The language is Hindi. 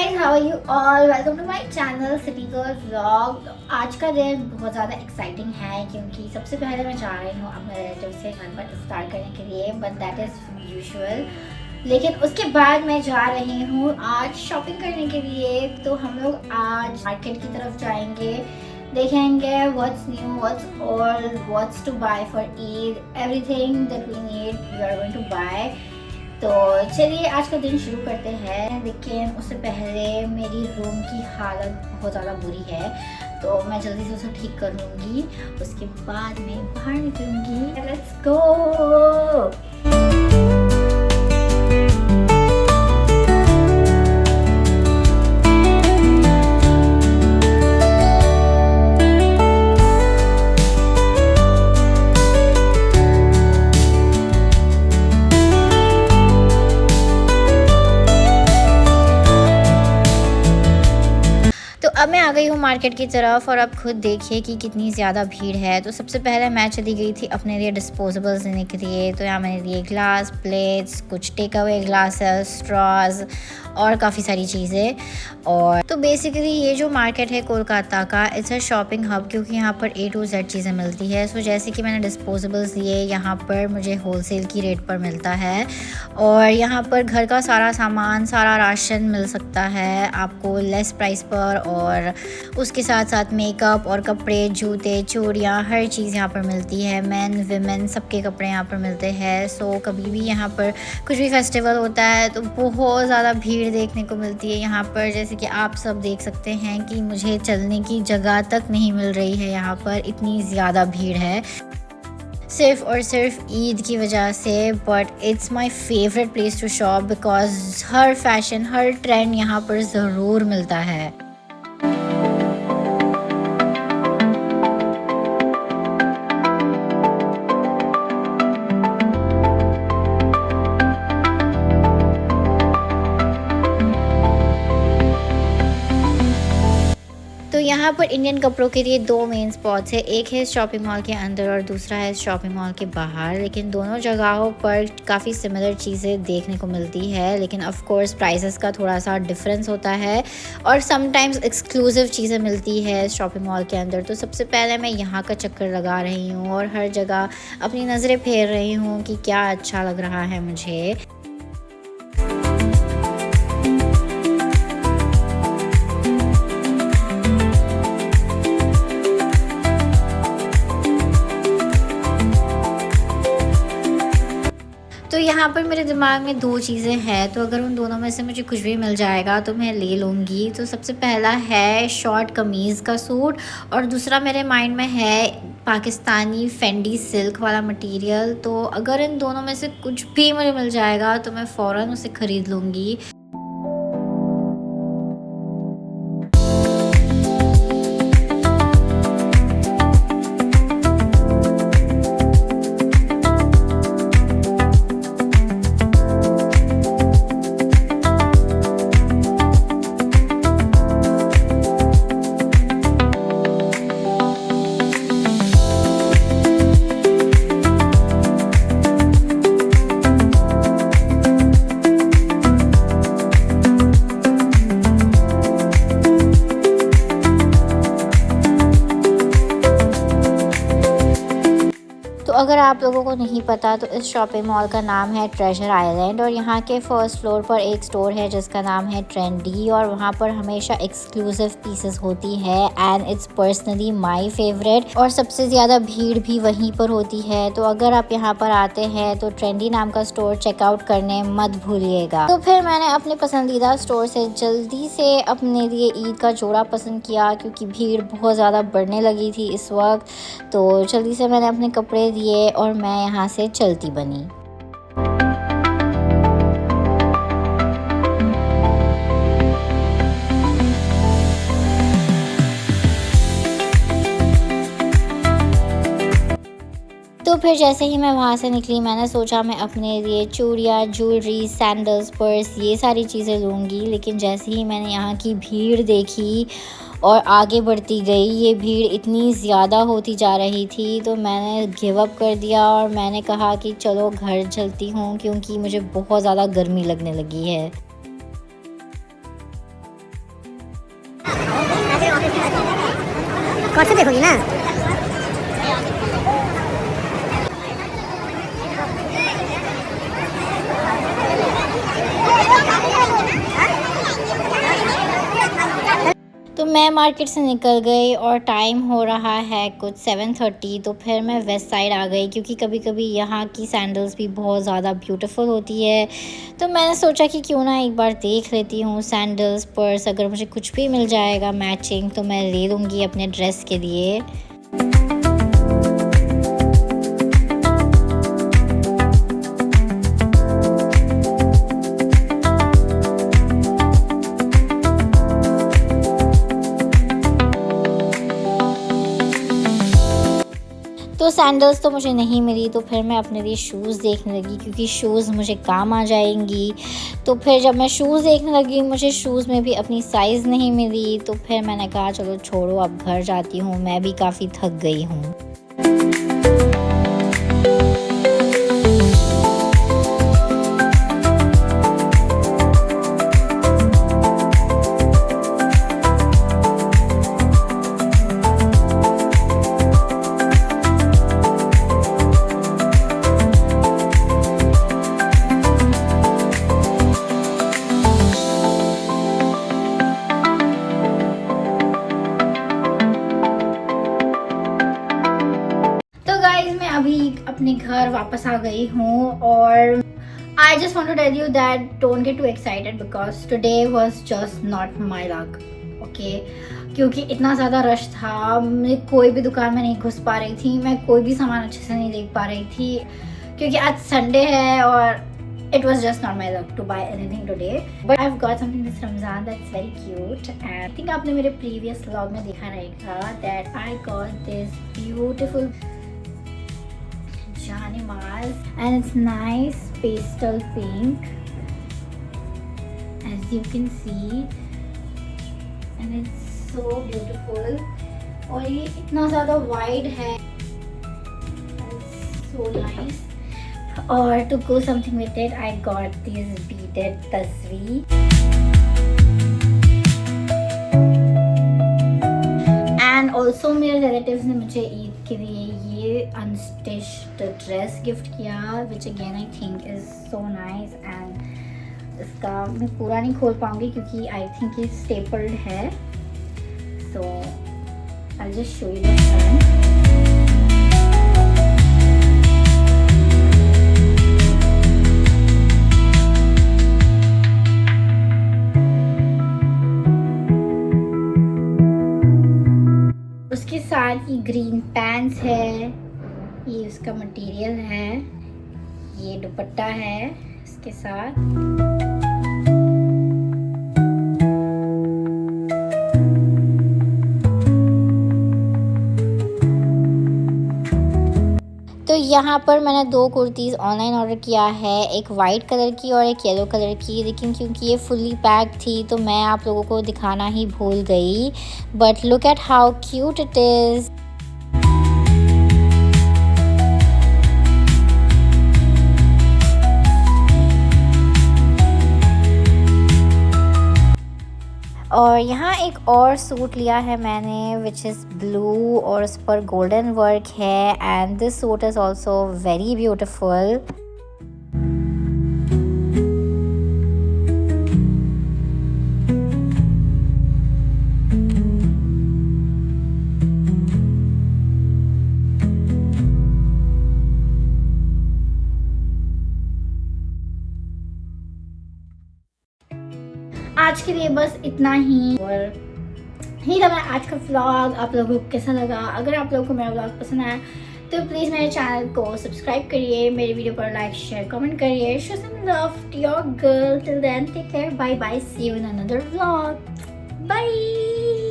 Guys, how are you all? Welcome to my channel city girl vlog. आज का दिन बहुत ज़्यादा एक्साइटिंग है क्योंकि सबसे पहले मैं जा रही हूँ अपने रिलेटिव से घर पर इफ्तार करने के लिए, बट दैट इज़ यूजुअल। लेकिन उसके बाद मैं जा रही हूँ आज शॉपिंग करने के लिए। तो हम लोग आज मार्केट की तरफ जाएंगे, देखेंगे what's new, what's old, what's to buy for Eid, everything that we need we are going to buy. तो चलिए आज का दिन शुरू करते हैं। लेकिन उससे पहले मेरी रूम की हालत बहुत ज़्यादा बुरी है, तो मैं जल्दी से उसे ठीक कर लूँगी, उसके बाद मैं बाहर निकलूँगी। Let's go. अब मैं आ गई हूँ मार्केट की तरफ और अब खुद देखिए कि कितनी ज़्यादा भीड़ है। तो सबसे पहले मैं चली गई थी अपने लिए डिस्पोजेबल्स लेने के लिए। तो यहाँ मैंने लिए ग्लास, प्लेट्स, कुछ टेक अवे ग्लासेस, स्ट्रॉज और काफ़ी सारी चीज़ें। और तो बेसिकली ये जो मार्केट है कोलकाता का, इट्स अ शॉपिंग हब, क्योंकि यहाँ पर A to Z चीज़ें मिलती है। सो जैसे कि मैंने डिस्पोजेबल्स लिए, यहाँ पर मुझे होलसेल की रेट पर मिलता है और यहाँ पर घर का सारा सामान, सारा राशन मिल सकता है आपको लेस प्राइस पर। और उसके साथ साथ मेकअप और कपड़े, जूते, चूड़ियाँ, हर चीज़ यहाँ पर मिलती है। मेन विमेन सबके कपड़े यहाँ पर मिलते हैं। सो कभी भी यहाँ पर कुछ भी फेस्टिवल होता है तो बहुत ज़्यादा भीड़ देखने को मिलती है यहाँ पर। जैसे कि आप सब देख सकते हैं कि मुझे चलने की जगह तक नहीं मिल रही है, यहाँ पर इतनी ज़्यादा भीड़ है सिर्फ और सिर्फ ईद की वजह से। But it's my favourite place to shop because हर फैशन, हर ट्रेंड यहाँ पर ज़रूर मिलता है। तो यहाँ पर इंडियन कपड़ों के लिए दो मेन स्पॉट्स है, एक है शॉपिंग मॉल के अंदर और दूसरा है शॉपिंग मॉल के बाहर। लेकिन दोनों जगहों पर काफ़ी सिमिलर चीज़ें देखने को मिलती है, लेकिन ऑफ कोर्स प्राइसेस का थोड़ा सा डिफरेंस होता है और समटाइम्स एक्सक्लूसिव चीज़ें मिलती है शॉपिंग मॉल के अंदर। तो सबसे पहले मैं यहाँ का चक्कर लगा रही हूँ और हर जगह अपनी नज़रें फेर रही हूँ कि क्या अच्छा लग रहा है मुझे। तो यहाँ पर मेरे दिमाग में दो चीज़ें हैं, तो अगर उन दोनों में से मुझे कुछ भी मिल जाएगा तो मैं ले लूँगी। तो सबसे पहला है शॉर्ट कमीज़ का सूट और दूसरा मेरे माइंड में है पाकिस्तानी फेंडी सिल्क वाला मटेरियल। तो अगर इन दोनों में से कुछ भी मुझे मिल जाएगा तो मैं फ़ौरन उसे ख़रीद लूँगी। अगर आप लोगों को नहीं पता तो इस शॉपिंग मॉल का नाम है ट्रेजर आइलैंड और यहाँ के फर्स्ट फ्लोर पर एक स्टोर है जिसका नाम है ट्रेंडी और वहाँ पर हमेशा एक्सक्लूसिव पीसेस होती है and it's personally my favourite. और सबसे ज़्यादा भीड़ भी वहीं पर होती है। तो अगर आप यहाँ पर आते हैं तो ट्रेंडी नाम का स्टोर चेकआउट करने मत भूलिएगा। तो फिर मैंने अपने पसंदीदा स्टोर से जल्दी से अपने लिए ईद का जोड़ा पसंद किया क्योंकि भीड़ बहुत ज़्यादा बढ़ने लगी थी इस वक्त। तो जल्दी से मैंने अपने कपड़े दिए और मैं यहाँ से चलती बनी। तो फिर जैसे ही मैं वहाँ से निकली मैंने सोचा मैं अपने लिए चूड़ियाँ, ज्वेलरी, सैंडल्स, पर्स, ये सारी चीज़ें लूँगी। लेकिन जैसे ही मैंने यहाँ की भीड़ देखी और आगे बढ़ती गई, ये भीड़ इतनी ज़्यादा होती जा रही थी तो मैंने गिव अप कर दिया और मैंने कहा कि चलो घर चलती हूँ क्योंकि मुझे बहुत ज़्यादा गर्मी लगने लगी है। कौन से देखोगी ना? तो मैं मार्केट से निकल गई और टाइम हो रहा है कुछ 7:30। तो फिर मैं वेस्ट साइड आ गई क्योंकि कभी कभी यहाँ की सैंडल्स भी बहुत ज़्यादा ब्यूटीफुल होती है। तो मैंने सोचा कि क्यों ना एक बार देख लेती हूँ सैंडल्स पर्स, अगर मुझे कुछ भी मिल जाएगा मैचिंग तो मैं ले लूँगी अपने ड्रेस के लिए। तो सैंडल्स तो मुझे नहीं मिली, तो फिर मैं अपने लिए शूज़ देखने लगी क्योंकि शूज़ मुझे काम आ जाएंगी। तो फिर जब मैं शूज़ देखने लगी मुझे शूज़ में भी अपनी साइज़ नहीं मिली। तो फिर मैंने कहा चलो छोड़ो, अब घर जाती हूँ, मैं भी काफ़ी थक गई हूँ। मैं अभी अपने घर वापस आ गई हूँ और I just want to tell you that don't get too excited because today was just not my luck, okay? क्योंकि इतना ज़्यादा रश था, मैं कोई भी दुकान में नहीं घुस पा रही थी, मैं कोई भी सामान अच्छे से नहीं देख पा रही थी क्योंकि आज संडे है और it was just not my luck to buy anything today. But I've got something this Ramzan that's very cute and I think आपने मेरे previous vlog में देखा रहेगा that I got this beautiful Janimars and it's nice pastel pink as you can see and it's so beautiful और ये इतना ज़्यादा wide है and it's so nice। और to go something with it I got these beaded tasveer and also मेरे relatives ने मुझे ईद के लिए ये अनस्टिच्ड ड्रेस गिफ्ट किया which again I think is so nice and इसका मैं पूरा नहीं खोल पाऊंगी क्योंकि I think ये stapled है, so I'll just show you the front। उसके साथ ये ग्रीन पैंट्स है, ये उसका मटेरियल है, ये दुपट्टा है इसके साथ। तो यहाँ पर मैंने 2 कुर्तीज़ ऑनलाइन ऑर्डर किया है, एक वाइट कलर की और एक येलो कलर की, लेकिन क्योंकि ये फुल्ली पैक थी तो मैं आप लोगों को दिखाना ही भूल गई। But look at how cute it is. और यहाँ एक और सूट लिया है मैंने विच इज़ ब्लू और उस पर गोल्डन वर्क है and this suit is also very beautiful. आज के लिए बस इतना ही और यही था मेरा आज का व्लॉग। आप लोगों को कैसा लगा? अगर आप लोगों को मेरा व्लॉग पसंद आया तो प्लीज़ मेरे चैनल को सब्सक्राइब करिए, मेरे वीडियो पर लाइक शेयर कमेंट करिए। Show some love to your girl. Till then take care, bye bye, see you in another vlog, bye.